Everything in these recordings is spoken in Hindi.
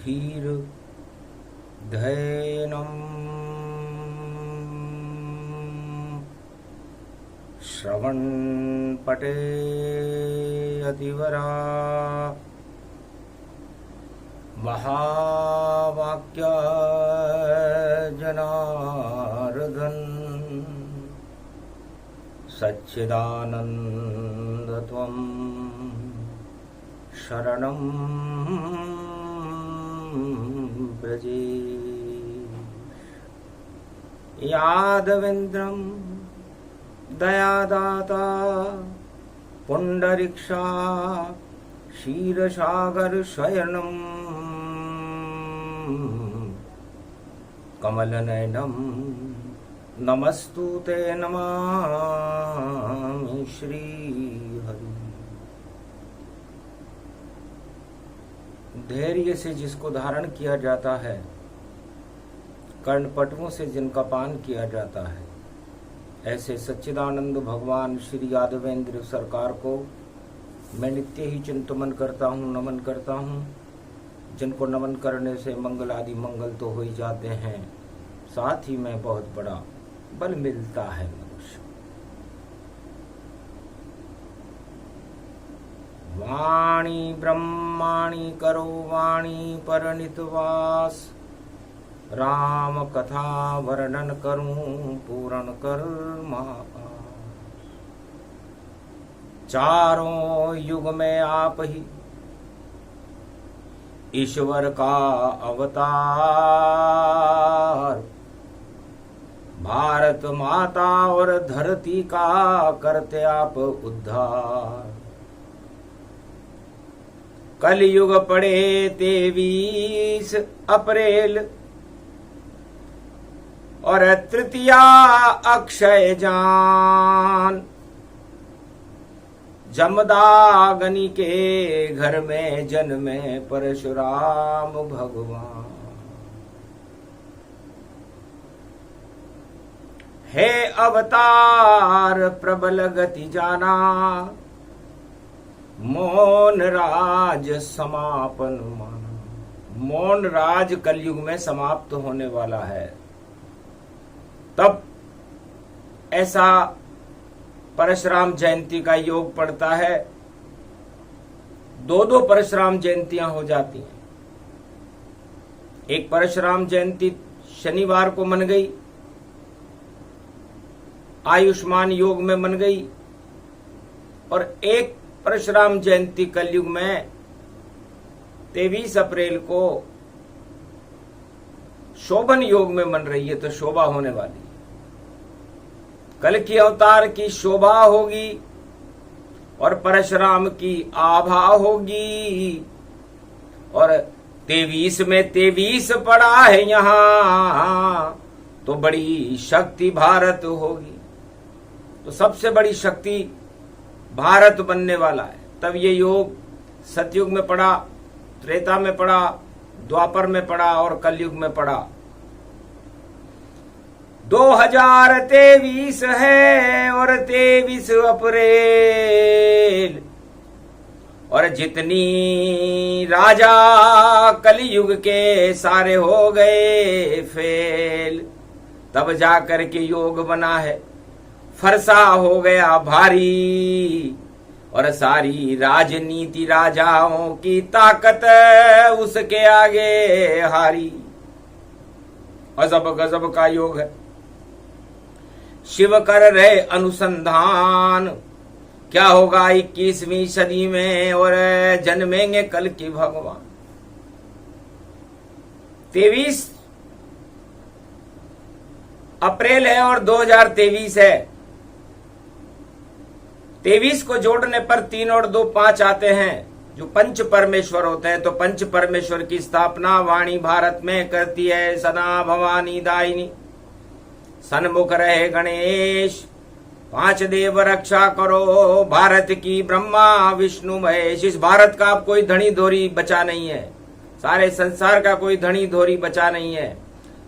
गंभीर धैनम श्रवण पटे अतिवरा महावाक्य जनार्दन सच्चिदानंद त्वं शरणं व्रजे यादवेन्द्रं दयादाता पुंडरीक्षा क्षीरसागर शयनं कमलनयनं नमस्तुते नमामि श्री हरि। धैर्य से जिसको धारण किया जाता है, कर्णपटुओं से जिनका पान किया जाता है, ऐसे सच्चिदानंद भगवान श्री यादवेंद्र सरकार को मैं नित्य ही चिंतन करता हूँ, नमन करता हूँ। जिनको नमन करने से मंगल आदि मंगल तो हो ही जाते हैं, साथ ही में बहुत बड़ा बल मिलता है मनुष्य। वाणी ब्रह्माणी करो वाणी परनितवास, राम कथा वर्णन करूं पूर्ण कर चारों युग में आप ही ईश्वर का अवतार, भारत माता और धरती का करते आप उद्धार। कलयुग पड़े 23 अप्रैल और तृतीया अक्षय जान, जमदाग्नि के घर में जन्मे परशुराम भगवान। हे अवतार प्रबल गति जाना, मौन राज समापन माना। मौन राज कलयुग में समाप्त होने वाला है, तब ऐसा परशुराम जयंती का योग पड़ता है। दो परशुराम जयंतियां हो जाती हैं। एक परशुराम जयंती शनिवार को मन गई, आयुष्मान योग में मन गई, और एक परशुराम जयंती कलयुग में 23 अप्रैल को शोभन योग में मन रही है, तो शोभा होने वाली। कल की अवतार की शोभा होगी और परशुराम की आभा होगी, और 23 में 23 पड़ा है यहां, तो बड़ी शक्ति भारत होगी। तो सबसे बड़ी शक्ति भारत बनने वाला है। तब ये योग सतयुग में पड़ा, त्रेता में पड़ा, द्वापर में पड़ा और कलयुग में पड़ा। 2023 है और 23 अप्रैल, और जितनी राजा कलयुग के सारे हो गए फेल, तब जाकर के योग बना है। फरसा हो गया भारी, और सारी राजनीति राजाओं की ताकत उसके आगे हारी। अजब गजब का योग है। शिव कर रहे अनुसंधान, क्या होगा 21वीं सदी में, और जन्मेंगे कल की भगवान। 23 अप्रैल है और 2023 है। 23 को जोड़ने पर 3 और 2 5 आते हैं, जो पंच परमेश्वर होते हैं। तो पंच परमेश्वर की स्थापना वाणी भारत में करती है सदा भवानी दायिनी। सन्मुख रहे गणेश, 5 देव रक्षा करो भारत की, ब्रह्मा विष्णु महेश। इस भारत का अब कोई धनी धोरी बचा नहीं है, सारे संसार का कोई धनी धोरी बचा नहीं है।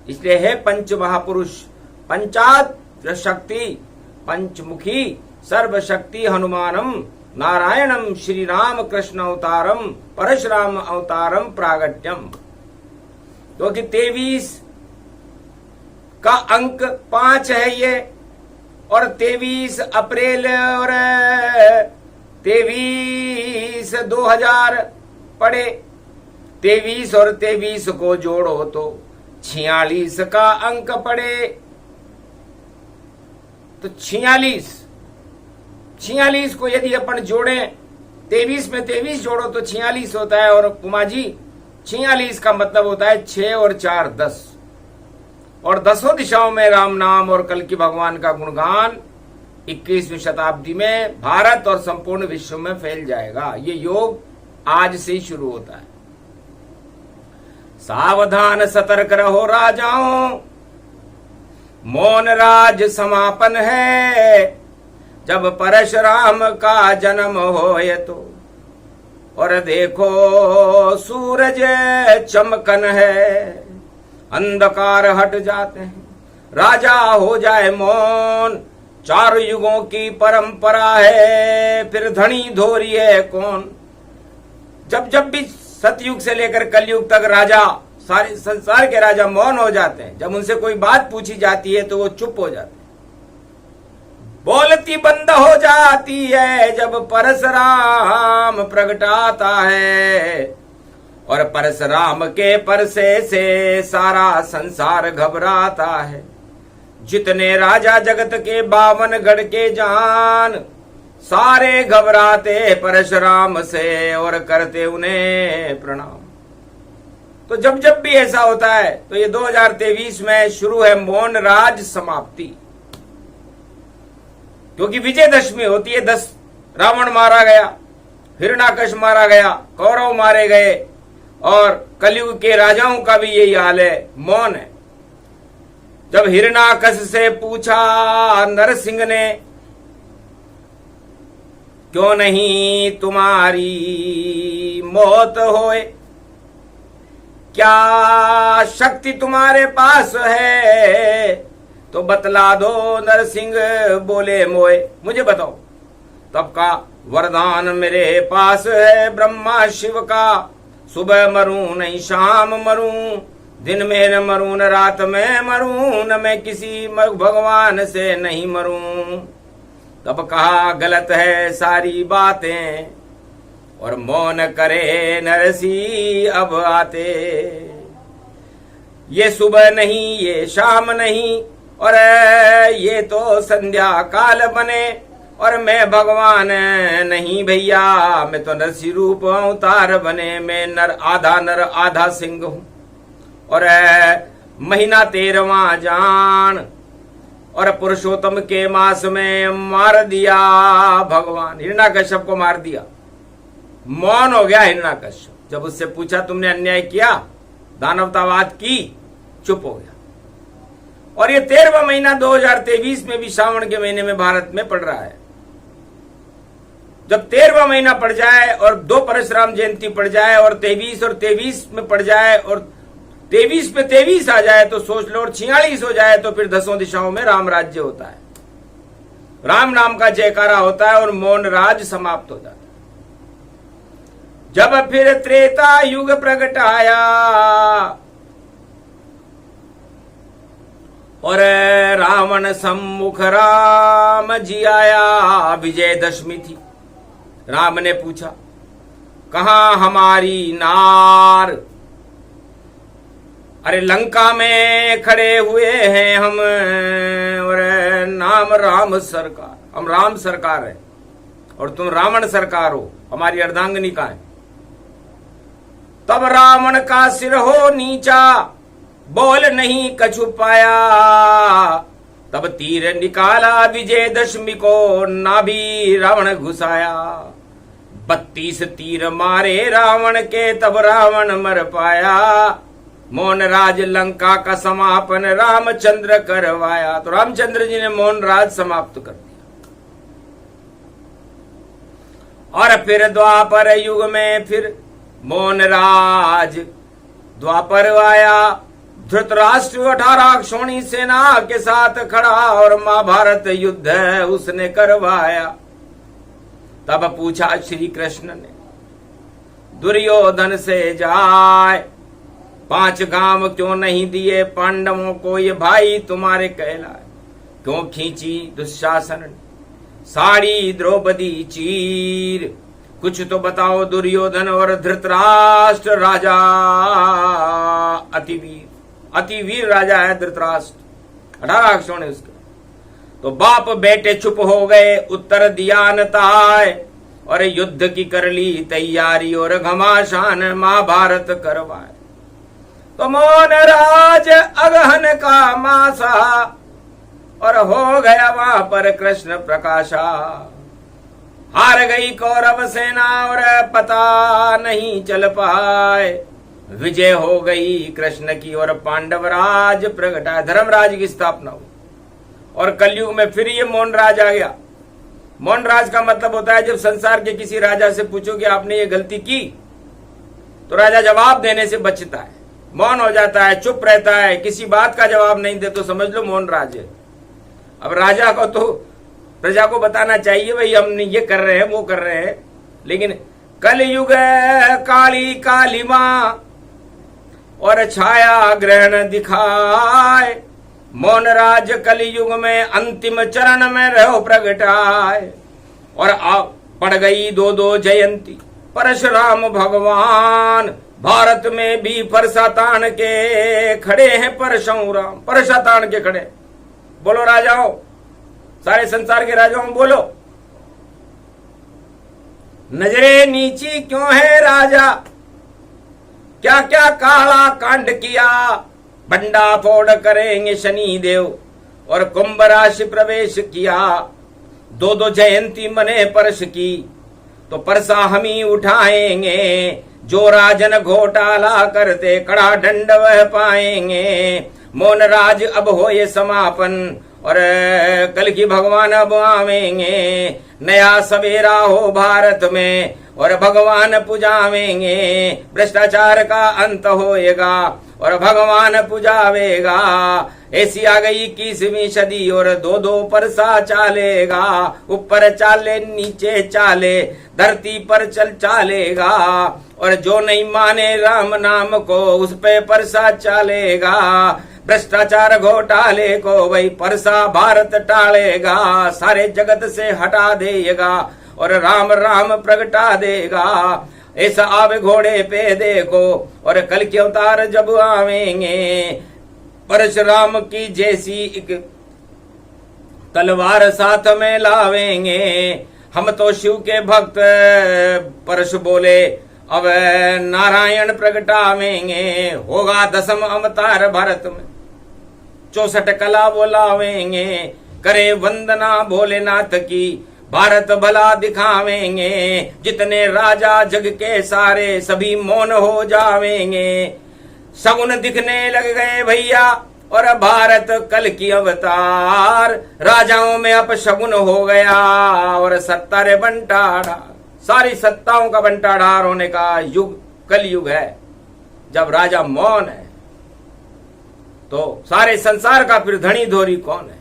इसलिए है पंच महापुरुष, पंचाद्र शक्ति, पंचमुखी सर्वशक्ति हनुमानम, नारायणम श्री राम कृष्ण अवतारम, परशुराम अवतारम प्रागट्यम। क्योंकि 23 का अंक 5 है ये, और 23 अप्रैल और 23 2000 पड़े। 23 और 23 को जोड़ो तो 46 का अंक पड़े। तो 46 को यदि अपन जोड़ें, 23 में 23 जोड़ो तो 46 होता है। और उमा जी 46 का मतलब होता है 6 और 4 10, और 10 दिशाओं में राम नाम और कल की भगवान का गुणगान 21वीं शताब्दी में भारत और संपूर्ण विश्व में फैल जाएगा। ये योग आज से ही शुरू होता है। सावधान सतर्क रहो राजाओं, मौन राज समापन है। जब परशुराम का जन्म होए तो, और देखो सूरज चमकन है, अंधकार हट जाते हैं, राजा हो जाए मौन। 4 युगों की परंपरा है, फिर धनी धोरी है कौन। जब भी सतयुग से लेकर कलयुग तक राजा, सारे संसार के राजा मौन हो जाते हैं। जब उनसे कोई बात पूछी जाती है तो वो चुप हो जाते हैं। बोलती बंद हो जाती है जब परशुराम प्रगटाता है, और परशुराम के परसे से सारा संसार घबराता है। जितने राजा जगत के 52 गढ़ के जान, सारे घबराते परशुराम से और करते उन्हें प्रणाम। तो जब भी ऐसा होता है तो ये 2023 में शुरू है मौन राज समाप्ति, क्योंकि विजयदशमी होती है। 10 रावण मारा गया, हिरण्याकश मारा गया, कौरव मारे गए, और कलयुग के राजाओं का भी यही हाल है, मौन है। जब हिरण्याकश से पूछा नरसिंह ने, क्यों नहीं तुम्हारी मौत होए, क्या शक्ति तुम्हारे पास है, तो बतला दो। नरसिंह बोले मोए, मुझे बताओ। तब का वरदान मेरे पास है ब्रह्मा शिव का, सुबह मरूं नहीं शाम मरूं, दिन में न मरूं न रात में मरूं, न मैं किसी भगवान से नहीं मरूं। तब कहा गलत है सारी बातें, और मौन करे नरसी अब आते। ये सुबह नहीं ये शाम नहीं, और ये तो संध्या काल बने, और मैं भगवान नहीं भैया, मैं तो नरसी रूप अवतार बने। मैं नर आधा सिंह हूं, और महीना 13वां जान, और पुरुषोत्तम के मास में मार दिया भगवान। हिरण्याकश्यप को मार दिया, मौन हो गया हिरण्याकश्यप। जब उससे पूछा तुमने अन्याय किया, दानवतावाद की, चुप हो गया। और ये 13वां महीना 2023 में भी श्रावण के महीने में भारत में पड़ रहा है। जब 13वां महीना पड़ जाए और 2 परशुराम जयंती पड़ जाए, और 23 में पड़ जाए, और 23 पे 23 आ जाए तो सोच लो, और 46 हो जाए तो फिर 10 दिशाओं में राम राज्य होता है, राम नाम का जयकारा होता है, और मौन राज समाप्त हो जाता है। जब फिर त्रेता युग प्रगटाया, और रावण सम्मुख राम जी आया। विजयदशमी थी। राम ने पूछा, कहां हमारी नार। अरे लंका में खड़े हुए हैं हम, और नाम राम सरकार, हम राम सरकार है, और तुम रावण सरकार हो, हमारी अर्धांगिनी का है। तब रावण का सिर हो नीचा, बोल नहीं कछु पाया। तब तीर निकाला विजयदशमी को, नाभि रावण घुसाया। 32 तीर मारे रावण के, तब रावण मर पाया। मौन राज लंका का समापन रामचंद्र करवाया। तो रामचंद्र जी ने मौन राज समाप्त कर दिया। और फिर द्वापर युग में फिर मौन राज द्वापर आया। धृतराष्ट्र 18 अक्षौणी सेना के साथ खड़ा, और महाभारत युद्ध उसने करवाया। तब पूछा श्री कृष्ण ने, दुर्योधन से जाए 5 गांव क्यों नहीं दिए पांडवों को ये भाई तुम्हारे कहलाए। क्यों खींची दुशासन ने साड़ी द्रौपदी चीर। कुछ तो बताओ दुर्योधन और धृतराष्ट्र राजा अतिवीर राजा है धृतराष्ट्र। 18 अक्षर है उसके। तो बाप बेटे चुप हो गए उत्तर दिया न ताय। और युद्ध की कर ली तैयारी और घमासान महाभारत करवाए। तो मौन राज अगहन का मासा और हो गया वहां पर कृष्ण प्रकाशा। हार गई कौरव सेना और पता नहीं चल पाए। विजय हो गई कृष्ण की और पांडव राज प्रगटा। धर्मराज की स्थापना हुई और कलयुग में फिर ये मौन राज आ गया। मौन राज का मतलब होता है जब संसार के किसी राजा से पूछो कि आपने ये गलती की तो राजा जवाब देने से बचता है, मौन हो जाता है, चुप रहता है, किसी बात का जवाब नहीं दे तो समझ लो मौन राज है। अब राजा को तो प्रजा को बताना चाहिए भाई हम ये कर रहे हैं वो कर रहे हैं, लेकिन कलयुग काली काली मां और छाया ग्रहण दिखाए। मौन राज कलयुग में अंतिम चरण में रहो प्रगटाए। और आप पड़ गई 2 जयंती परशुराम भगवान। भारत में भी परसा तान के खड़े हैं परशुराम, परसा तान के खड़े। बोलो राजाओं, सारे संसार के राजाओं बोलो। नजरे नीची क्यों है राजा, क्या क्या काला कांड किया। बंडा फोड़ करेंगे शनि देव और कुंभ राशि प्रवेश किया। 2 जयंती मने परश की तो परसा हम ही उठाएंगे। जो राजन घोटाला करते कड़ा दंड वह पाएंगे। मौन राज अब हो ये समापन और कल की भगवान अब आवेंगे। नया सवेरा हो भारत में और भगवान पुजावेंगे। भ्रष्टाचार का अंत होएगा और भगवान पुजावेगा। ऐसी आ गई 21वीं सदी और 2 परसा चालेगा। ऊपर चाले नीचे चाले धरती पर चल चालेगा। और जो नहीं माने राम नाम को उस पे परसा चालेगा। भ्रष्टाचार घोटाले को वही परसा भारत टालेगा। सारे जगत से हटा देगा और राम राम प्रगटा देगा। ऐसा आवे घोड़े पे देखो और कल के अवतार जब आवेंगे। परशुराम की जैसी एक तलवार साथ में लावेंगे। हम तो शिव के भक्त परशु बोले अब नारायण प्रगटावेंगे। होगा 10वां अवतार भारत में 64 कला बोलावेंगे। करे वंदना भोलेनाथ की भारत भला दिखावेंगे। जितने राजा जग के सारे सभी मौन हो जावेंगे। शगुन दिखने लग गए भैया और भारत कल की अवतार। राजाओं में अब शगुन हो गया और सत्ता रे बंटाढ़ा। सारी सत्ताओं का बंटाढ़ार होने का युग कल युग है। जब राजा मौन है तो सारे संसार का फिर धनी धोरी कौन है।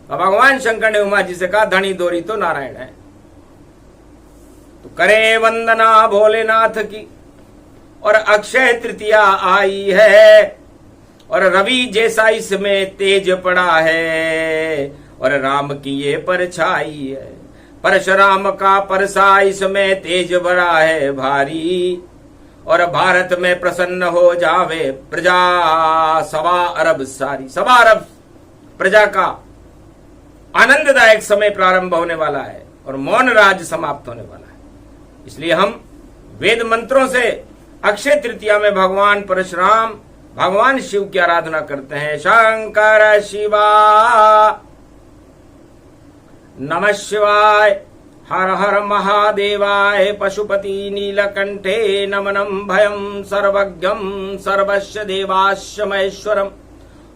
तो भगवान शंकर ने उमा जी से कहा धनी धोरी तो नारायण है। तो करे वंदना भोलेनाथ की और अक्षय तृतीया आई है और रवि जैसा इसमें तेज पड़ा है और राम की ये परछाई है। परशुराम का परसा इसमें तेज बड़ा है भारी और भारत में प्रसन्न हो जावे प्रजा 1.25 अरब सारी। 1.25 अरब प्रजा का आनंददायक समय प्रारंभ होने वाला है और मौन राज समाप्त होने वाला है। इसलिए हम वेद मंत्रों से अक्षय तृतीया में भगवान परशुराम भगवान शिव की आराधना करते हैं। शंकर शिवा नमः शिवाय हर हर महादेवाय पशुपति नीलकंठे नमनम भयम सर्वज्ञम सर्वस्य देवास्य महेश्वरम।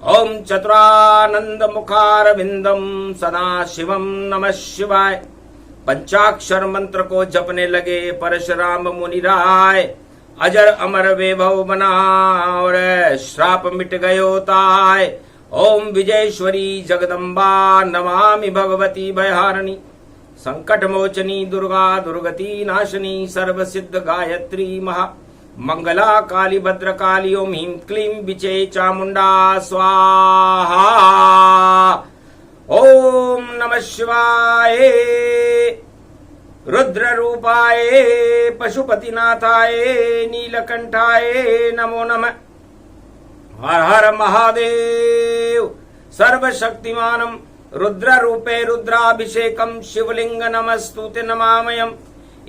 ओम चतुरानंद मुखारविंदम सदा शिवम नमः शिवाय। पंचाक्षर मंत्र को जपने लगे परशुराम मुनिराय। अजर अमर वैभव बना और श्राप मिट गयो ताय। ओम विजयेश्वरी जगदम्बा नमामि भगवती भयहारिणी। संकट मोचनी दुर्गा दुर्गति नाशिनी सर्व सिद्ध गायत्री महा मंगला काली भद्रकाली ओम ह्रीं क्लीं विचे चामुंडा स्वाहा। ओम नमः शिवाय। रुद्र रूपाय पशुपतिनाथाय नीलकंठाय नमो नमः। हर हर महादेव। सर्वशक्तिमानं रुद्र रूपे रुद्राभिषेकं शिवलिंग नमस्तुते नमामयम्।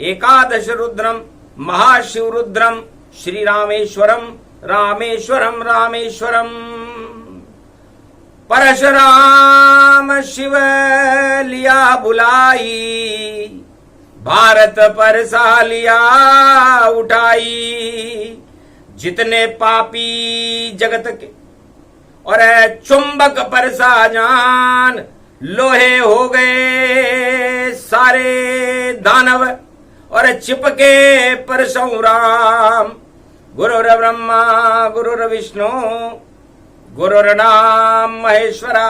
एकादश रुद्रम महाशिव रुद्रम श्री रामेश्वरम रामेश्वरम रामेश्वरम। परशुराम शिव लिया बुलाई, भारत पर सा लिया उठाई। जितने पापी जगत के और चुंबक पर सा जान, लोहे हो गए सारे दानव और चिपके परशु राम। गुरुर ब्रह्मा गुरुर विष्णु गुरुर्नाम महेश्वरा,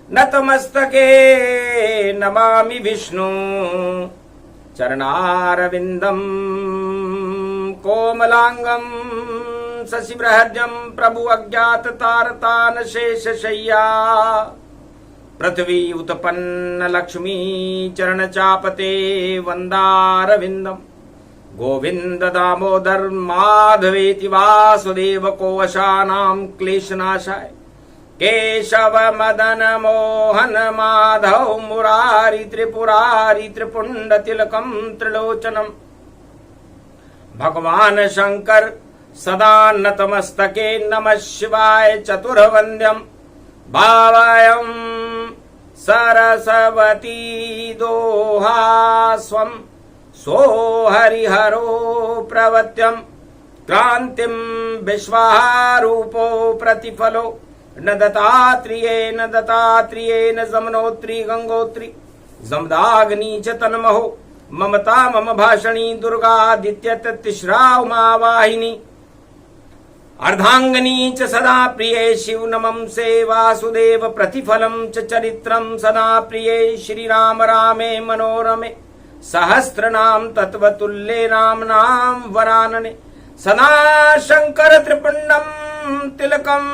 नतमस्तके नमामि विष्णु। चरणारविंदम कोमलांगम शशिबृहद्यम प्रभु अज्ञात तारतान शेष शय्या। पृथ्वी उत्पन्न लक्ष्मी चरण चापते वंदारविंदम। गोविंद दामोदर माधवेति वासुदेव को वशानां क्लेशनाशाय। केशव मदन मोहन माधव मुरारी त्रिपुरारी त्रिपुंड तिलकम त्रिलोचनम। भगवान शंकर सदा नतमस्तके नमः शिवाय चतुर्वंद्यम। भावयं सरस्वती दोहा स्वं सो हरिहरो प्रवत्यम। क्रांतिम विश्वारूपो प्रतिफलो न दत्तात्रेयेन जमनोत्री गंगोत्री। जमदाग्नि च तन्महो ममता मम भाषणी दुर्गादित्य तिस्रा उमा वाहिनी। अर्धांगनी च सदा प्रिये शिव नमं से वासुदेव। प्रतिफलं च चरित्रं सदा प्रिये श्रीराम रामे मनोरमे। सहस्रनाम तत्वतुल्ये नाम्नां वरानने। सदा शंकर त्रिपुंडं तिलकं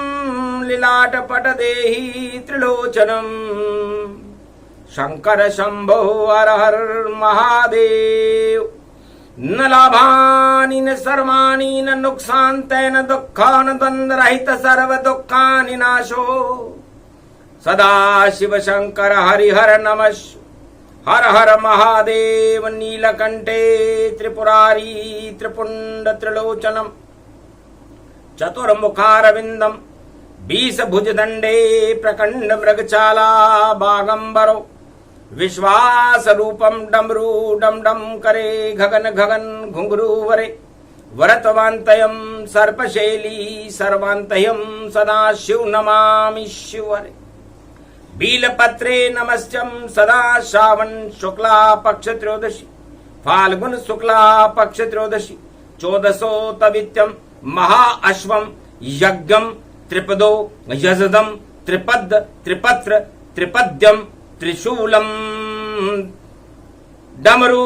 लीलाटपट देहि त्रिलोचनम्। शंकर शंभो हर हर महादेव। न लाभानि न सर्वाणि न नुकसान्ते न दुःखान् द्वन्द्वरहित सर्व दुःखानि नाशो। सदा शिव शंकर हरिहर नमः। हर हर महादेव। नीलकंठे त्रिपुरारी त्रिपुंड त्रिलोचनम। चतुर्मुखारविंदम 20 भुजदंडे प्रकंड मृगचाला बागंबरो। विश्वास रूपम डमरू डम डम करे गगन गगन घुंघरू वरे। वरतवान्तयम सर्पशैली सर्वान्तयम सदा शिव नमामि शिवरे। बीलपत्रे नमस्यं सदा श्रावण शुक्ला पक्ष त्रयोदशी। फाल्गुन शुक्ला पक्ष त्रयोदशी। 14 तवित्यम महाअश्वम यज्ञम त्रिपदो यजदम त्रिपद त्रिपत्र त्रिपद्यम त्रिशूलम डमरू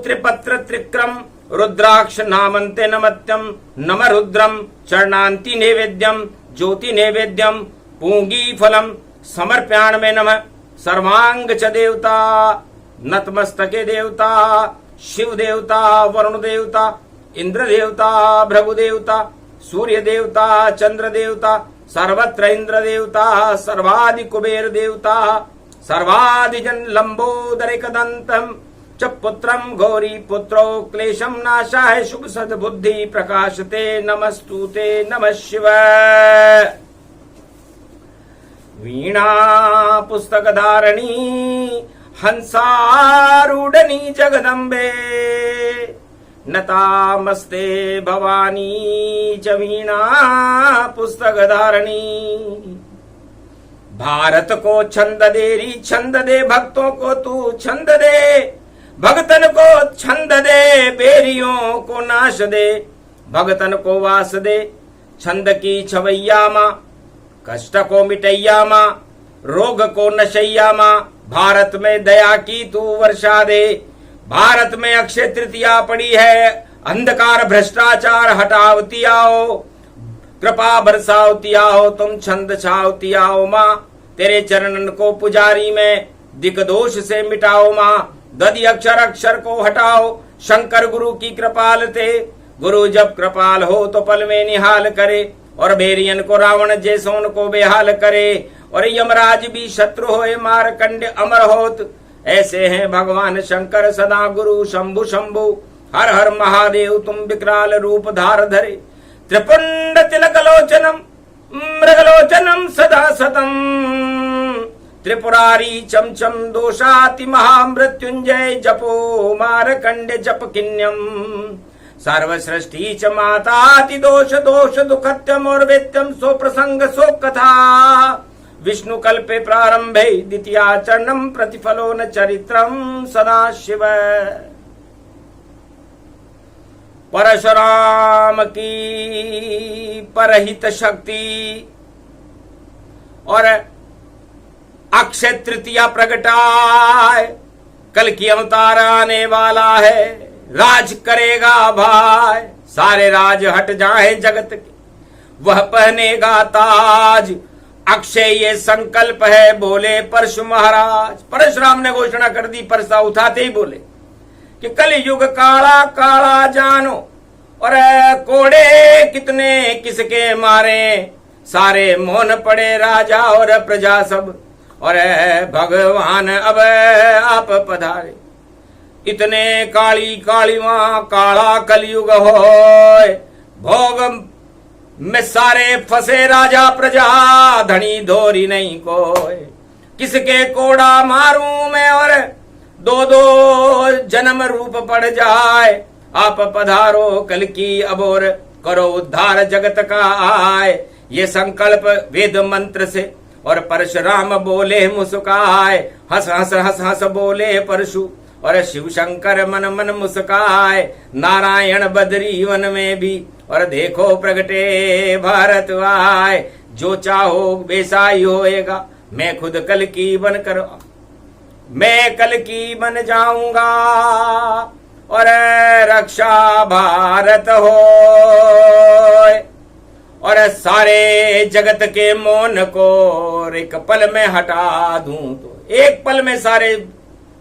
त्रिपत्र त्रिक्रम। रुद्राक्ष नामन्ते नमत्यम नम रुद्रम। चरणांति नैवेद्यम ज्योति नैवेद्यम पूंगी फलम समर्प्याण में नमः। सर्वांग च देवता नतमस्तके देवता। शिव देवता वरुण देवता इंद्र देवता भृगु देवता सूर्य देवता चंद्र देवता सर्वत्र इंद्र देवता सर्वादि कुबेर देवता सर्वादिजन लंबोदरिकदंतम च पुत्रम गौरी पुत्रो क्लेशम नाशाय शुभ सद्बुद्धि प्रकाशते नमस्तुते नमः शिवाय। वीणा पुस्तक धारणी हंसारूढ़नी जगदम्बे। नतामस्ते भवानी च वीणा पुस्तक धारणी। भारत को छंद देरी छंद दे भक्तों को तू छंद दे। भगतन को छंद दे बेरियों को नाश दे। भगतन को वास दे छंद की छवैया माँ। कष्ट को मिटैया माँ रोग को नशैया माँ। भारत में दया की तू वर्षा दे। भारत में अक्षय तृतीया पड़ी है अंधकार भ्रष्टाचार हटावती आओ, कृपा बरसावती आओ, तुम छंद छावती आओ माँ। तेरे चरणन को पुजारी में दिक दोष से मिटाओ माँ। दधि अक्षर अक्षर को हटाओ, शंकर गुरु की कृपाल थे। गुरु जब कृपाल हो तो पल में निहाल करे, और बेरियन को रावण जैसोन को बेहाल करे। और यमराज भी शत्रु होए, मारकंड अमर होत। ऐसे हैं भगवान शंकर सदा गुरु शंभु शंभु। हर हर महादेव तुम विकराल रूप धार धरे। त्रिपुंड तिलक लोचनम मृगलोचनम सदा सतम। त्रिपुरारी चमचम दोषाति महामृत्युंजय जपो मारकंड जप किन्यम। सर्वसृष्टि च माताति दोष दोष दुखत्यम और वेत्यम सो प्रसंग सो कथा। विष्णु कल्पे प्रारंभे द्वितीयाचरणम प्रतिफलो न चरित्रम सदा शिव। परशुराम की परहित शक्ति और अक्षय तृतीया प्रगटाए। कल की अवतार आने वाला है, राज करेगा भाई। सारे राज हट जाए जगत के, वह पहनेगा ताज। अक्षय ये संकल्प है, बोले परशु महाराज। परशुराम ने घोषणा कर दी, परसा उठाते ही बोले कि कलयुग काला काला जानो, और कोड़े कितने किसके मारे। सारे मौन पड़े राजा और प्रजा सब, और भगवान अब आप पधारे। इतने काली कालीवा काला कलयुग होय। भोग में सारे फंसे राजा प्रजा, धनी धोरी नहीं कोय। किसके कोड़ा मारूं मैं, और दो दो जन्म रूप पड़ जाए। आप पधारो कल की अबोर, करो उद्धार जगत का आए। ये संकल्प वेद मंत्र से, और परशुराम बोले मुस्काए। हंस हंस हंस हंस बोले परशु, और शिव शंकर मन मन मुस्काए। नारायण बद्री वन में भी, और देखो प्रगटे भारत आए। जो चाहो वैसा ही होएगा, मैं खुद कल की बन कर, मैं कल की बन जाऊंगा, और रक्षा भारत हो। और सारे जगत के मौन को एक पल में हटा दूं, तो एक पल में सारे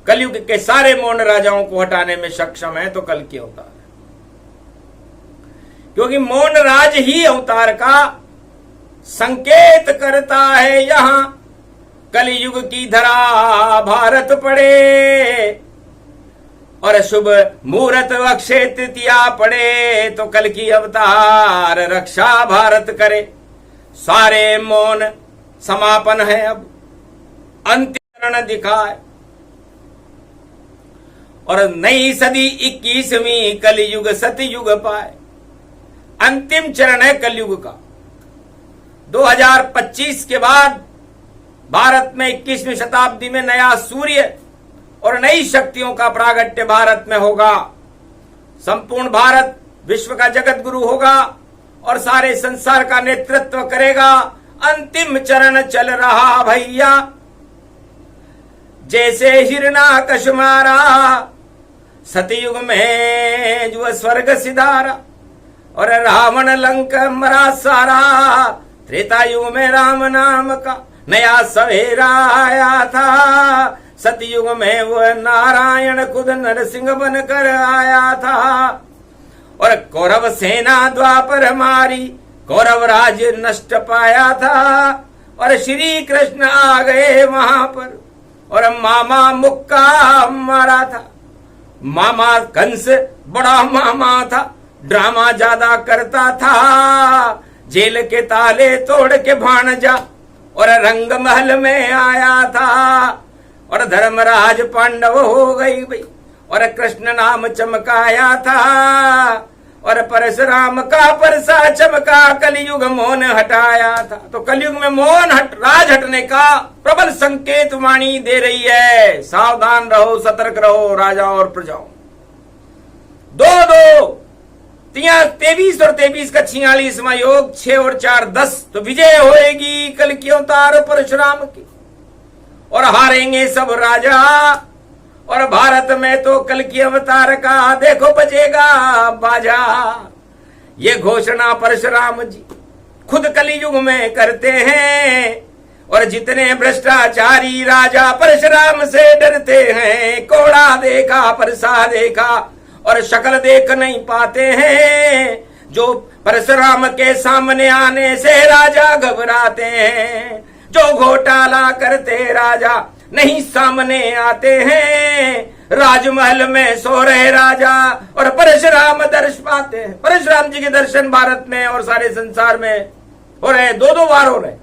कलयुग के सारे मौन राजाओं को हटाने में सक्षम है तो कल की अवतार है। क्योंकि मौन राज ही अवतार का संकेत करता है। यहां कलयुग की धरा भारत पड़े, और शुभ मुहूर्त अक्षय तृतीया पड़े, तो कल की अवतार रक्षा भारत करे। सारे मौन समापन है, अब अंतिम चरण दिखाए। और नई सदी 21वीं कलयुग सतयुग पाए। अंतिम चरण है कलयुग का। 2025 के बाद भारत में 21वीं शताब्दी में नया सूर्य और नई शक्तियों का प्रागट्य भारत में होगा। संपूर्ण भारत विश्व का जगत गुरु होगा और सारे संसार का नेतृत्व करेगा। अंतिम चरण चल रहा भैया, जैसे हिरणाकश मारा सतयुग में जो स्वर्ग सिधारा, और रावण लंक मरा सारा। त्रेता युग में राम नाम का नया सवेरा आया था। सतयुग में वह नारायण खुद नरसिंह बनकर आया था। और कौरव सेना द्वापर मारी, कौरव राज नष्ट पाया था। और श्री कृष्ण आ गए वहां पर, और मामा मुक्का मारा था। मामा कंस बड़ा मामा था, ड्रामा ज्यादा करता था। जेल के ताले तोड़ के भाणजा और रंग महल में आया था। और धर्मराज पांडव हो गई भाई, और कृष्ण नाम चमकाया था। और परशुराम का परसा चमका, कलयुग मौन हटाया था। तो कलयुग में मौन राज हटने का प्रबल संकेत वाणी दे रही है। सावधान रहो, सतर्क रहो राजाओं और प्रजाओं। 2-2 23 और 23 का 46वां योग, 6 और 4 10। तो विजय होएगी कल की अवतार परशुराम की, और हारेंगे सब राजा, और भारत में तो कल की अवतार का देखो बजेगा बाजा। ये घोषणा परशुराम जी खुद कलयुग में करते हैं। और जितने भ्रष्टाचारी राजा परशुराम से डरते हैं, कोड़ा देखा परसा देखा और शक्ल देख नहीं पाते हैं। जो परशुराम के सामने आने से राजा घबराते हैं, जो घोटाला करते राजा नहीं सामने आते हैं। राजमहल में सो रहे राजा और परशुराम दर्श पाते हैं। परशुराम जी के दर्शन भारत में और सारे संसार में हो रहे, दो बार हो रहे।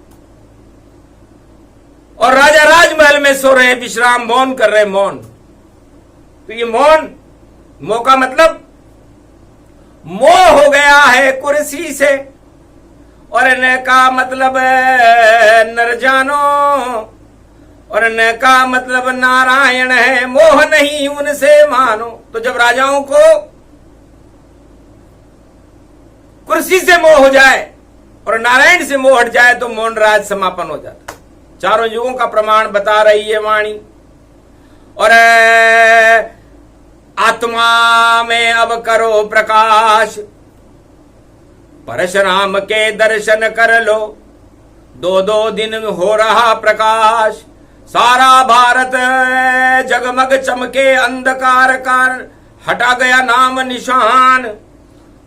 और राजा राजमहल में सो रहे, विश्राम मौन कर रहे, मौन। तो ये मौन का मतलब मोह हो गया है कुर्सी से। और न का मतलब नर जानो, और न का मतलब नारायण है, मोह नहीं उनसे मानो। तो जब राजाओं को कुर्सी से मोह हो जाए और नारायण से मोह हट जाए तो मौन राज समापन हो जाता। चारों युगों का प्रमाण बता रही है वाणी। और आत्मा में अब करो प्रकाश, परशुराम के दर्शन कर लो। 2 दिन हो रहा प्रकाश, सारा भारत जगमग चमके, अंधकार का हटा गया नाम निशान।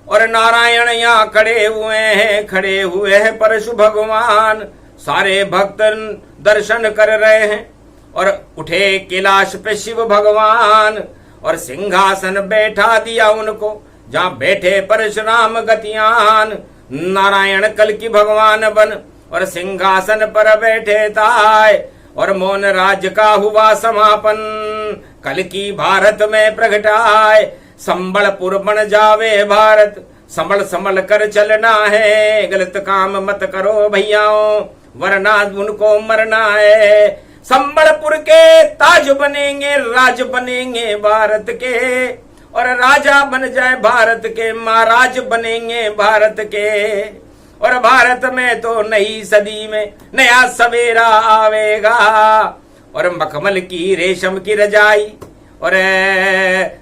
और नारायण यहाँ खड़े हुए हैं परशु भगवान। सारे भक्त दर्शन कर रहे हैं। और उठे कैलाश पे शिव भगवान और सिंहासन बैठा दिया उनको, जहां बैठे परशुराम गतियान। नारायण कल की भगवान बन और सिंहासन पर बैठे ताय। और मौन राज का हुआ समापन, कल की भारत में प्रगटाए। संबलपुर बन जावे भारत, संभल संभल कर चलना है। गलत काम मत करो भैयाओं, वरना उनको मरना है। संबलपुर के ताज बनेंगे, राज बनेंगे भारत के। और राजा बन जाए भारत के, महाराज बनेंगे भारत के। और भारत में तो नई सदी में नया सवेरा आवेगा। और मखमल की रेशम की रजाई और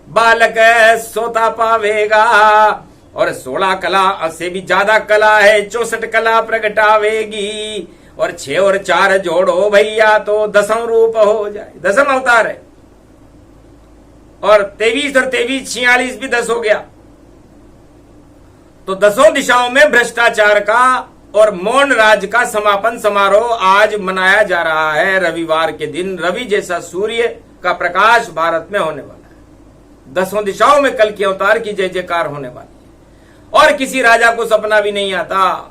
बालक सोता पावेगा। और 16 कला से भी ज्यादा कला है, 64 कला प्रगटावेगी। और 6 और 4 जोड़ो भैया तो 10वां रूप हो जाए, 10वां अवतार है। और 23 और 23 46 भी 10 हो गया। तो 10 दिशाओं में भ्रष्टाचार का और मौन राज का समापन समारोह आज मनाया जा रहा है। रविवार के दिन रवि जैसा सूर्य का प्रकाश भारत में होने वाला है। 10 दिशाओं में कल के अवतार की जय जयकार होने वाली है। और किसी राजा को सपना भी नहीं आता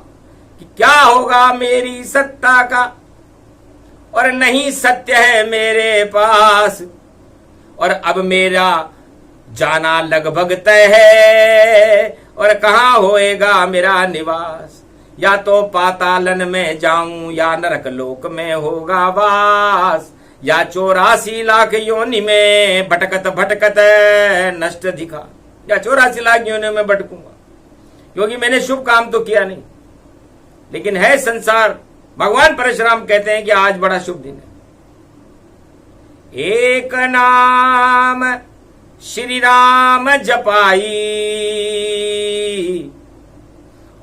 कि क्या होगा मेरी सत्ता का, और नहीं सत्य है मेरे पास। और अब मेरा जाना लगभग तय है, और कहाँ होएगा मेरा निवास। या तो पातालन में जाऊं या नरक लोक में होगा वास। या 84 लाख योनि में भटकत भटकत नष्ट दिखा, या 84 लाख योनि में भटकूंगा, क्योंकि मैंने शुभ काम तो किया नहीं। लेकिन है संसार, भगवान परशुराम कहते हैं कि आज बड़ा शुभ दिन है। एक नाम श्री राम जपाई,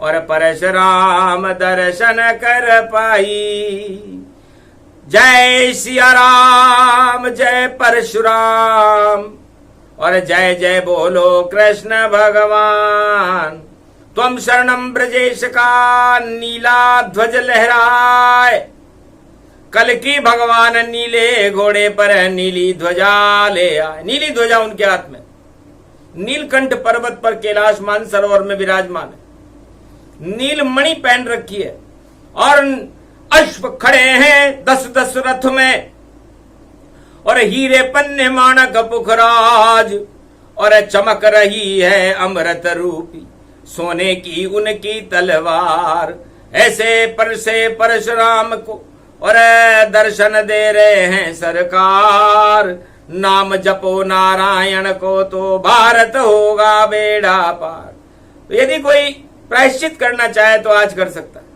और परशुराम दर्शन कर पाई। जय सिया राम, जय परशुराम, और जय जय बोलो कृष्ण भगवान। त्वम शरणम ब्रजेश का नीला ध्वज लहराए। कल की भगवान नीले घोड़े पर नीली ध्वजा ले आए। नीली ध्वजा उनके हाथ में, नीलकंठ पर्वत पर कैलाश मानसरोवर में विराजमान है। नील मणि पहन रखी है और अश्व खड़े हैं 10-10 रथ में, और हीरे पन्ने माणक पुखराज, और चमक रही है अमृत रूपी सोने की उनकी तलवार। ऐसे पर से परशुराम को और दर्शन दे रहे हैं सरकार। नाम जपो नारायण को तो भारत होगा बेड़ा पार। तो यदि कोई प्रायश्चित करना चाहे तो आज कर सकता है।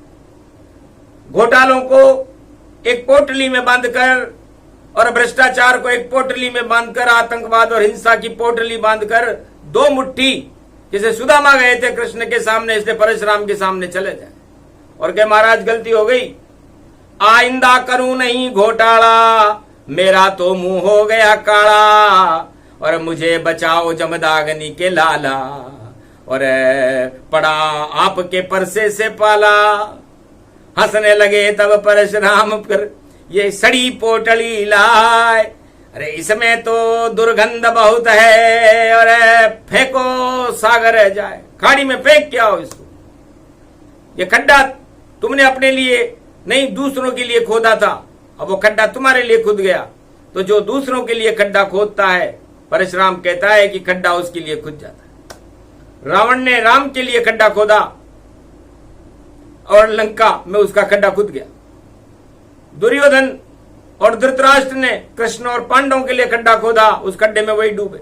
घोटालों को एक पोटली में बांधकर और भ्रष्टाचार को एक पोटली में बांधकर, आतंकवाद और हिंसा की पोटली बांधकर दो मुट्ठी, जैसे सुदामा गए थे कृष्ण के सामने, इसलिए परशुराम के सामने चले जाए और कहे महाराज गलती हो गई, आइंदा करूं नहीं घोटाला, मेरा तो मुंह हो गया काला, और मुझे बचाओ जमदाग्नि के लाला, और पड़ा आपके परसे से पाला। हंसने लगे तब परशुराम पर, ये सड़ी पोटली लाए, अरे इसमें तो दुर्गंध बहुत है, और फेंको सागर जाए, खाड़ी में फेंक के आओ इसको। ये खड्डा तुमने अपने लिए नहीं दूसरों के लिए खोदा था, अब वो खड्डा तुम्हारे लिए खुद गया। तो जो दूसरों के लिए खड्डा खोदता है, परशुराम कहता है कि खड्डा उसके लिए खुद जाता है। रावण ने राम के लिए खड्डा खोदा और लंका में उसका खड्डा खुद गया। दुर्योधन और धृतराष्ट्र ने कृष्ण और पांडवों के लिए खड्डा खोदा, उस खड्डे में वही डूबे।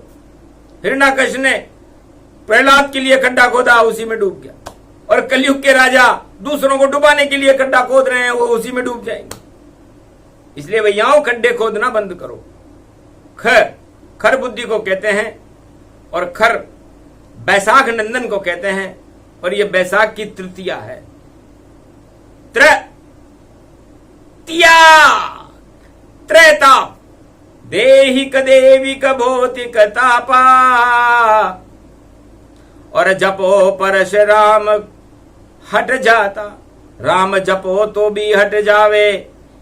हिरण्याकश ने प्रहलाद के लिए खड्डा खोदा, उसी में डूब गया। और कलयुग के राजा दूसरों को डुबाने के लिए खड्डा खोद रहे हैं, वो उसी में डूब जाएंगे। इसलिए भैयाओं खड्डे खोदना बंद करो। खर बुद्धि को कहते हैं, और खर बैसाख नंदन को कहते हैं, और ये बैसाख की तृतीया है। त्रैताप देहिक देविक भौतिक तापा, और जपो परशुराम हट जाता, राम जपो तो भी हट जावे,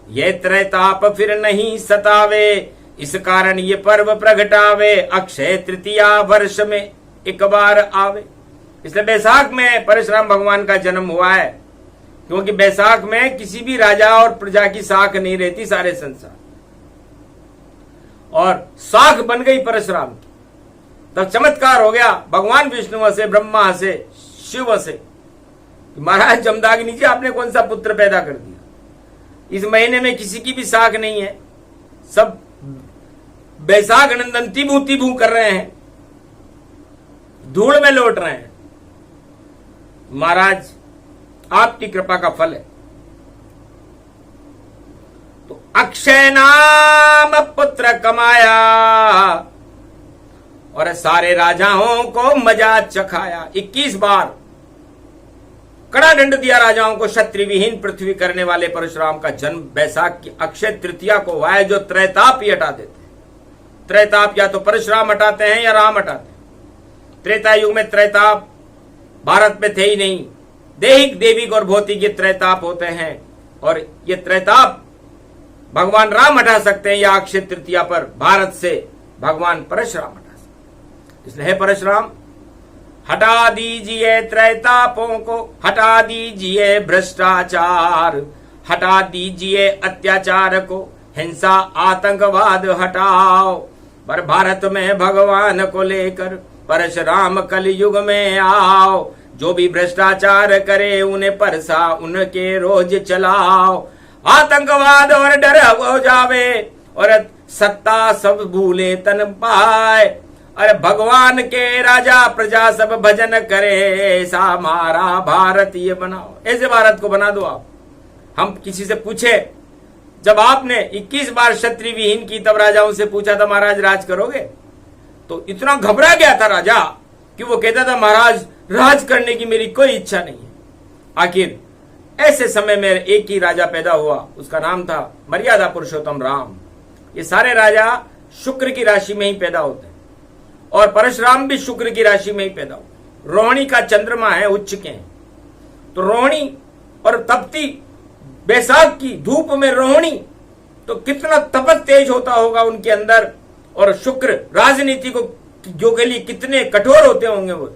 ये त्रैताप फिर नहीं सतावे, इस कारण ये पर्व प्रगटावे, अक्षय तृतीया वर्ष में एक बार आवे। इसलिए बैसाख में परशुराम भगवान का जन्म हुआ है, क्योंकि बैसाख में किसी भी राजा और प्रजा की साख नहीं रहती, सारे संसार, और साख बन गई परशुराम की। तब चमत्कार हो गया भगवान विष्णु से, ब्रह्मा से, शिव से, महाराज जमदाग्नि जी आपने कौन सा पुत्र पैदा कर दिया, इस महीने में किसी की भी साख नहीं है, सब बैसाख नंदन तिबू तिबू कर रहे हैं, धूल में लौट रहे हैं। महाराज आपकी कृपा का फल है। तो अक्षय नाम पुत्र कमाया, और सारे राजाओं को मजा चखाया। 21 बार कड़ा दंड दिया राजाओं को, क्षत्रिय विहीन पृथ्वी करने वाले परशुराम का जन्म बैसाख की अक्षय तृतीया को हुआ है, जो त्रैताप ही हटा देते हैं। त्रैताप या तो परशुराम हटाते हैं या राम हटाते हैं। त्रेता युग में त्रैताप भारत में थे ही नहीं, देहिक देविक और भौतिक ये त्रैताप होते हैं, और ये त्रैताप भगवान राम हटा सकते हैं, या अक्षय तृतीया पर भारत से भगवान परशुराम हटा सकते। इसलिए हे परशुराम, हटा दीजिए त्रैतापों को, हटा दीजिए भ्रष्टाचार, हटा दीजिए अत्याचार को, हिंसा आतंकवाद हटाओ। पर भारत में भगवान को लेकर परशुराम कलयुग में आओ, जो भी भ्रष्टाचार करे उन्हें परसा उनके रोज चलाओ। आतंकवाद और डर हो जावे, और सत्ता सब भूले तन पाए, अरे भगवान के राजा प्रजा सब भजन करे, ऐसा हमारा भारत ये बनाओ। ऐसे भारत को बना दो आप। हम किसी से पूछे, जब आपने 21 बार क्षत्रिय विहीन की, तब राजाओं से पूछा था महाराज राज करोगे, तो इतना घबरा गया था राजा कि वो कहता था महाराज राज करने की मेरी कोई इच्छा नहीं है। आखिर ऐसे समय में एक ही राजा पैदा हुआ, उसका नाम था मर्यादा पुरुषोत्तम राम। ये सारे राजा शुक्र की राशि में ही पैदा होते हैं, और परशुराम भी शुक्र की राशि में ही पैदा हुआ। रोहिणी का चंद्रमा है, उच्च के हैं, तो रोहिणी और तपती बैसाख की धूप में रोहिणी, तो कितना तपत तेज होता होगा उनके अंदर, और शुक्र राजनीति को जो के लिए कितने कठोर होते होंगे वो।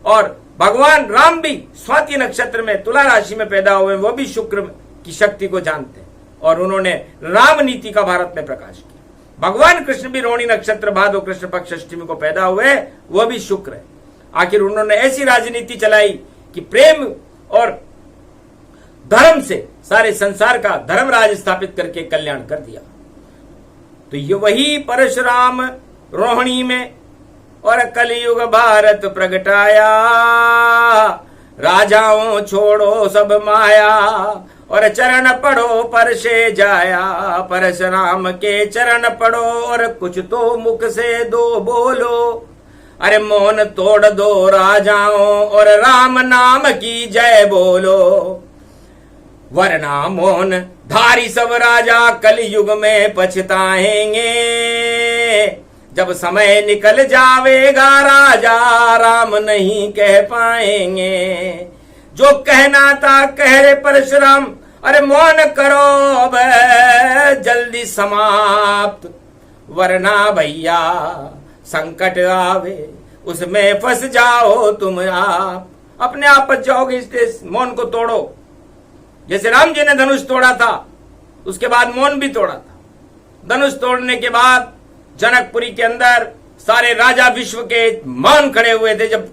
और भगवान राम भी स्वाति नक्षत्र में तुला राशि में पैदा हुए, वो भी शुक्र की शक्ति को जानते हैं, और उन्होंने राम नीति का भारत में प्रकाश किया। भगवान कृष्ण भी रोहिणी नक्षत्र भादो कृष्ण पक्ष अष्टमी को पैदा हुए, वो भी शुक्र है। आखिर उन्होंने ऐसी राजनीति चलाई कि प्रेम और धर्म से सारे संसार का धर्म राज स्थापित करके कल्याण कर दिया। तो ये वही परशुराम रोहिणी में और कलयुग भारत प्रगटाया, राजाओं छोड़ो सब माया, और चरण पढ़ो पर से जाया, परशुराम के चरण पढ़ो और कुछ तो मुख से दो बोलो। अरे मौन तोड़ दो राजाओं और राम नाम की जय बोलो, वरना मौन धारी सब राजा कलयुग में पछताएंगे। जब समय निकल जावेगा राजा राम नहीं कह पाएंगे। जो कहना था कह रे परशुराम, अरे मौन करो अब जल्दी समाप्त, वरना भैया संकट आवे उसमें फंस जाओ तुम आप। अपने आप बच जाओगे, इस मौन को तोड़ो। जैसे राम जी ने धनुष तोड़ा था, उसके बाद मौन भी तोड़ा था। धनुष तोड़ने के बाद जनकपुरी के अंदर सारे राजा विश्व के मौन खड़े हुए थे। जब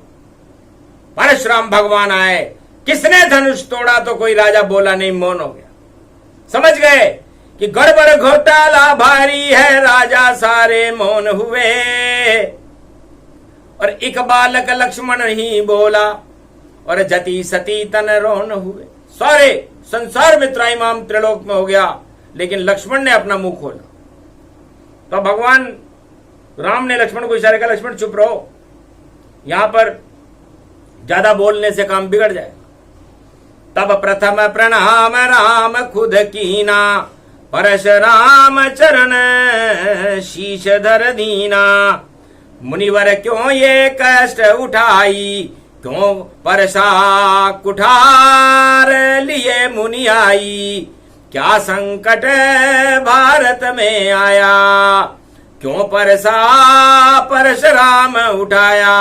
परशुराम भगवान आए, किसने धनुष तोड़ा तो कोई राजा बोला नहीं, मौन हो गया। समझ गए कि गड़बड़ घोटाला भारी है, राजा सारे मौन हुए। और एक बालक लक्ष्मण ही बोला और जति सती तन रोन हुए। सारे संसार में त्राहिमाम त्रिलोक में हो गया, लेकिन लक्ष्मण ने अपना मुंह खोला। तो भगवान राम ने लक्ष्मण को इशारा किया, लक्ष्मण चुप रहो, यहां पर ज्यादा बोलने से काम बिगड़ जाए। तब प्रथम प्रणाम राम खुद कीना, परशुराम चरण शीश धर दीना। मुनिवर क्यों ये कष्ट उठाई, क्यों परसा कुठार लिए मुनि आई। क्या संकट भारत में आया, क्यों परसा परशुराम उठाया।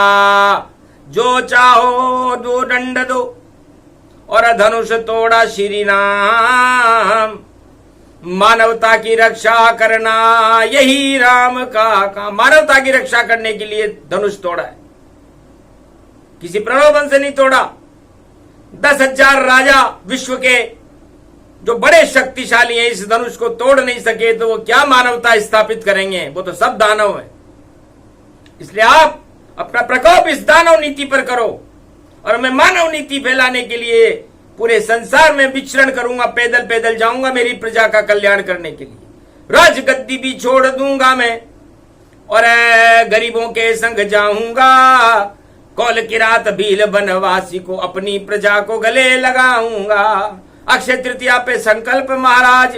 जो चाहो दो दंड दो और धनुष तोड़ा श्री राम। मानवता की रक्षा करना यही राम का काम। मानवता की रक्षा करने के लिए धनुष तोड़ा है, किसी प्रलोभन से नहीं तोड़ा। 10,000 राजा विश्व के जो बड़े शक्तिशाली हैं इस धनुष को तोड़ नहीं सके तो वो क्या मानवता स्थापित करेंगे, वो तो सब दानव है। इसलिए आप अपना प्रकोप इस दानव नीति पर करो और मैं मानव नीति फैलाने के लिए पूरे संसार में विचरण करूंगा, पैदल पैदल जाऊंगा मेरी प्रजा का कल्याण करने के लिए। राजगद्दी भी छोड़ दूंगा मैं और गरीबों के संग जाऊंगा। कौल किरात भील बनवासी को अपनी प्रजा को गले लगाऊंगा। अक्षय तृतीया पे संकल्प महाराज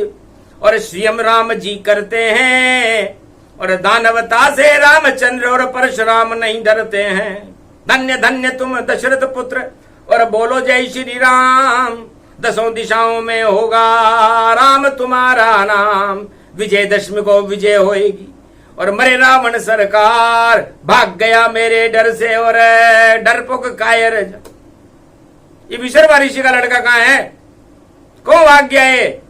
और श्रीयम राम जी करते हैं और दानवता से रामचंद्र और परशुराम नहीं डरते हैं। धन्य धन्य तुम दशरथ पुत्र और बोलो जय श्री राम। 10 दिशाओं में होगा राम तुम्हारा नाम। विजयदशमी को विजय होएगी और मरे रावण सरकार। भाग गया मेरे डर से और डरपोक कायर। ये विशर्मा ऋषि का लड़का कहाँ है, कौन भाग गया है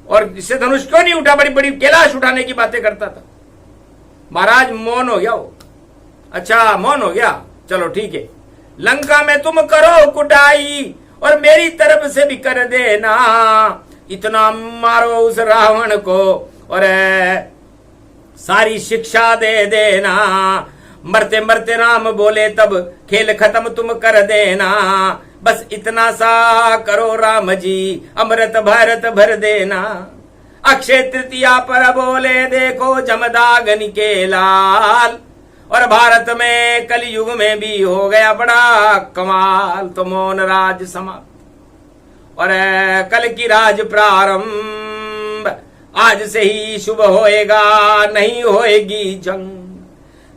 और इससे धनुष क्यों नहीं उठा। बड़ी बड़ी कैलाश उठाने की बातें करता था। महाराज मौन हो गया वो। अच्छा मौन हो गया, चलो ठीक है। लंका में तुम करो कुटाई और मेरी तरफ से भी कर देना। इतना मारो उस रावण को और सारी शिक्षा दे देना। मरते मरते राम बोले तब खेल खत्म तुम कर देना। बस इतना सा करो राम जी, अमृत भारत भर देना। अक्षय तृतीया पर बोले देखो जमदाग्नि के लाल और भारत में कलयुग में भी हो गया बड़ा कमाल। तो मौन राज समाप्त और कल की राज प्रारंभ। आज से ही शुभ होएगा, नहीं होएगी जंग।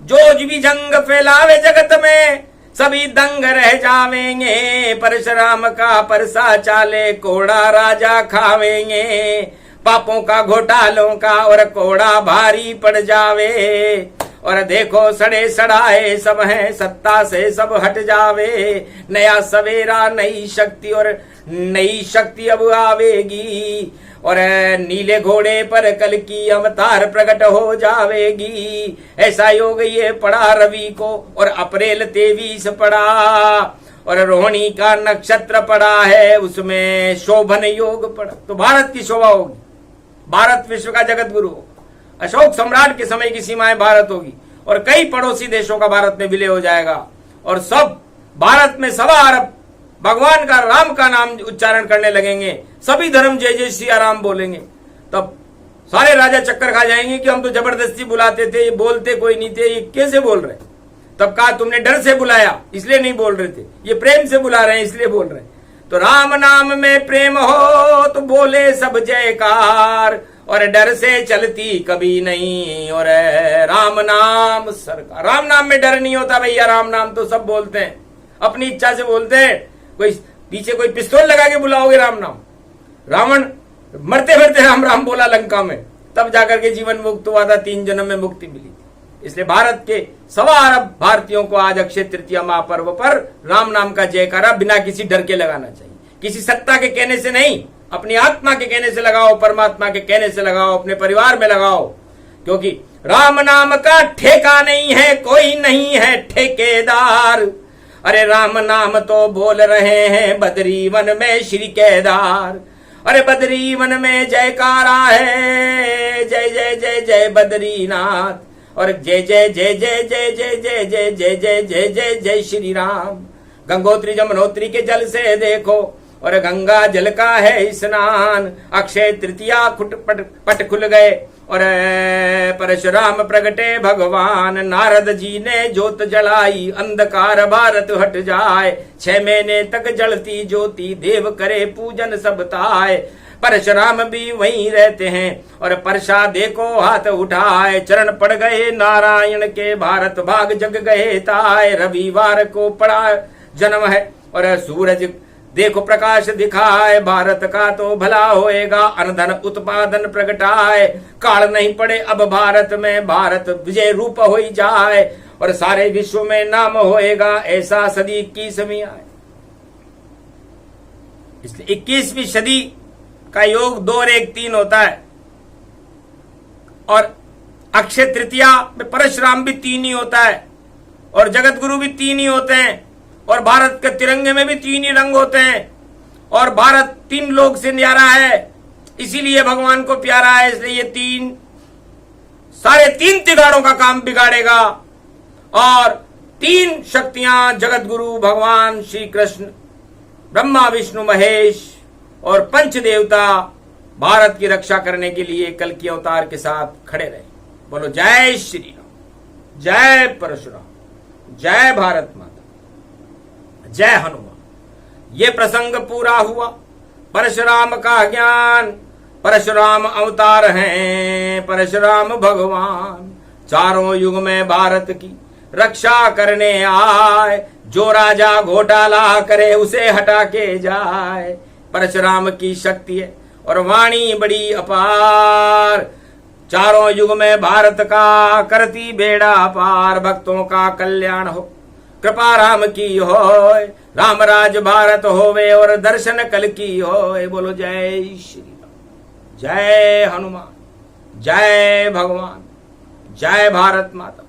जो भी जंग फैलावे जगत में सभी दंग रह जावेंगे। परशुराम का परसा चाले कोड़ा राजा खावेंगे। पापों का घोटालों का और कोड़ा भारी पड़ जावे। और देखो सड़े सड़ाए सब हैं, सत्ता से सब हट जावे। नया सवेरा नई शक्ति और नई शक्ति अब आवेगी। और नीले घोड़े पर कल की अवतार प्रकट हो जावेगी। ऐसा योग ये पड़ा रवि को और अप्रैल 23 पड़ा और रोहिणी का नक्षत्र पड़ा है, उसमें शोभन योग पड़ा। तो भारत की शोभा होगी। भारत विश्व का जगत गुरु होगा। अशोक सम्राट के समय की सीमाएं भारत होगी और कई पड़ोसी देशों का भारत में विलय हो जाएगा और सब भारत में 1.25 अरब भगवान का राम का नाम उच्चारण करने लगेंगे, सभी धर्म जय जय सिया राम बोलेंगे, तब सारे राजा चक्कर खा जाएंगे कि हम तो जबरदस्ती बुलाते थे, ये बोलते कोई नहीं थे, ये कैसे बोल रहे। तब कहा तुमने डर से बुलाया इसलिए नहीं बोल रहे थे, ये प्रेम से बुला रहे हैं इसलिए बोल रहे हैं। तो राम नाम में प्रेम हो तो बोले सब जयकार, और डर से चलती कभी नहीं, और राम नाम सरकार। राम नाम में डर नहीं होता भैया, राम नाम तो सब बोलते हैं, अपनी इच्छा से बोलते हैं। कोई पीछे कोई पिस्तौल लगा के बुलाओगे राम नाम? रावण मरते मरते राम राम बोला लंका में, तब जाकर के जीवन मुक्त हुआ था, 3 जन्म में मुक्ति मिली थी। इसलिए भारत के 1.25 अरब भारतीयों को आज अक्षय तृतीया महापर्व पर राम नाम का जयकारा बिना किसी डर के लगाना चाहिए। किसी सत्ता के कहने से नहीं, अपनी आत्मा के कहने से लगाओ, परमात्मा के कहने से लगाओ, अपने परिवार में लगाओ, क्योंकि राम नाम का ठेका नहीं है, कोई नहीं है ठेकेदार। अरे राम नाम तो बोल रहे हैं बद्री वन में श्री केदार। अरे बद्री वन में जयकारा है, जय जय जय जय बद्रीनाथ, और जय जय जय जय जय जय जय जय जय जय जय जय जय श्री राम। गंगोत्री जमुनोत्री के जल से देखो, और गंगा जल का है स्नान। अक्षय तृतीया पट खुल गए, और परशुराम प्रगटे भगवान। नारद जी ने ज्योत जलाई, अंधकार भारत हट जाए। 6 महीने तक जलती ज्योति, देव करे पूजन सब ताए। परशुराम भी वहीं रहते हैं, और परशा देखो हाथ उठाए। चरण पड़ गए नारायण के, भारत भाग जग गए ताए। रविवार को पड़ा जन्म है, और सूरज देखो प्रकाश दिखाए। भारत का तो भला होएगा, अनधन उत्पादन प्रगटाए। काल नहीं पड़े अब भारत में, भारत विजय रूप हो जाए। और सारे विश्व में नाम होएगा, ऐसा सदी 21वीं आए। इसलिए 21वीं सदी का योग 2 और 1 3 होता है, और अक्षय तृतीया में परशुराम भी 3 ही होता है, और जगत गुरु भी 3 ही होते हैं, और भारत के तिरंगे में भी 3 ही रंग होते हैं। और भारत 3 लोग से न्यारा है, इसीलिए भगवान को प्यारा है। इसलिए ये 3 सारे 3 तिगाड़ों का काम बिगाड़ेगा, और 3 शक्तियां जगत गुरु भगवान श्री कृष्ण, ब्रह्मा विष्णु महेश, और 5 देवता भारत की रक्षा करने के लिए कल की अवतार के साथ खड़े रहे। बोलो जय श्री राम, जय परशुराम, जय भारत माता, जय हनुमान। ये प्रसंग पूरा हुआ। परशुराम का ज्ञान, परशुराम अवतार हैं, परशुराम भगवान। चारों युग में भारत की रक्षा करने आए। जो राजा घोटाला करे उसे हटा के जाए। परशुराम की शक्ति है और वाणी बड़ी अपार। चारों युग में भारत का करती बेड़ा पार। भक्तों का कल्याण हो, कृपा राम की होय। राम राज भारत होवे, और दर्शन कल की होय। बोलो जय श्री राम, जय हनुमान, जय भगवान, जय भारत माता।